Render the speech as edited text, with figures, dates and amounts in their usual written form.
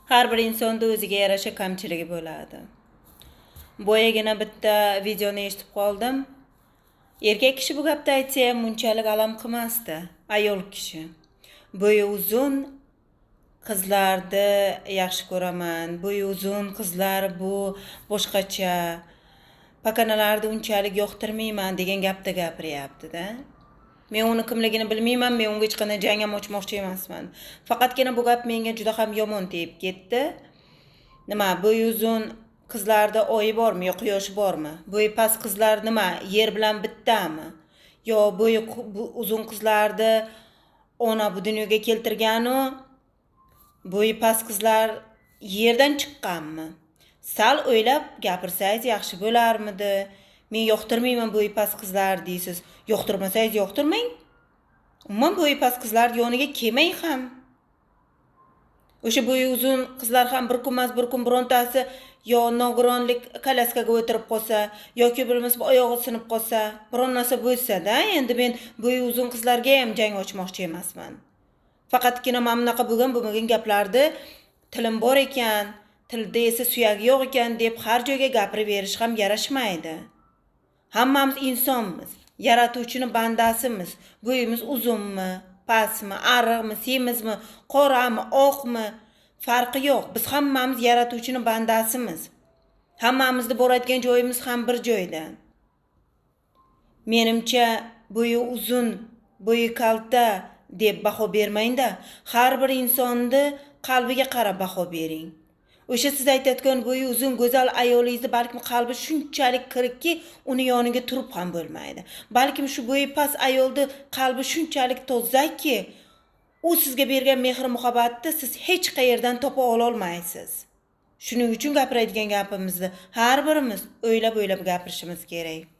Har bir insonda o'ziga yarasha kamchiligi bo'ladi. Boyagina bitta videoni eshitib qoldim. Erkak kishi bu gapni aytsa ham munchalik alam qilmasdi. Ayol kishi. Bo'yi uzun qizlarni yaxshi ko'raman. Bo'yi uzun qizlar bu boshqacha. Pakanalarni unchalik yoqtirmayman degan gapni gapiryapti-da. Men uni kimligini bilmayman, men unga hech qanday jang ham ochmoqchi emasman. Faqatgina bu gap menga juda ham yomon tegib ketdi. Nima, bo'yi uzun qizlarda oyi bormi, yo quyoshi bormi? Bo'yi past qizlar nima, yer bilan bittami? Yo bo'yi uzun qizlarni ona bu dunyoga keltirganu, bo'yi past qizlar yerdan chiqqanmi? Sal o'ylab gapirsangiz yaxshi bo'larmidi? Men yoqtirmayman bo'yi past qizlar deysiz. Yoqtirmasangiz yoqtirmang. Umuman bo'yi past qizlar yoniga kelmang ham. O'sha bo'yi uzun qizlar ham bir kunmas bir kun birontasi yo nogironlik kalaskaga o'tirib qolsa, yoki bo'lmasa oyog'i sinib qolsa, biron narsa bo'lsa-da, endi men bo'yi uzun qizlarga ham jang ochmoqchi emasman. Faqatgina mana bunaqa bo'lmagan gaplarni tilim bor ekan, tilda esa suyagi yo'q ekan deb har joyga gapirib berish ham yarashmaydi. Hammamiz insonmiz, yaratuvchini bandasimiz. Bo'yimiz uzunmi, pastmi, ariqmi, semizmi, qorami, oqmi, farqi yo'q. Biz hammamiz yaratuvchini bandasimiz. Hammamizni boradigan joyimiz ham bir joyda. Menimcha bo'yi uzun, bo'yi kalta deb baho bermang-da, har bir insonni qalbiga qarab baho bering. O'sha siz aytayotgan bo'yi uzun go'zal ayolingizni balkim qalbi shunchalik kirikki, uni yoniga turib ham bo'lmaydi. Balkim shu bo'yi past ayolni qalbi shunchalik tozaki, u sizga bergan mehr muhabbatni siz hech qayerdan topa olmaysiz. Shuning uchun gapiradigan gapimizni har birimiz o'ylab gapirishimiz kerak.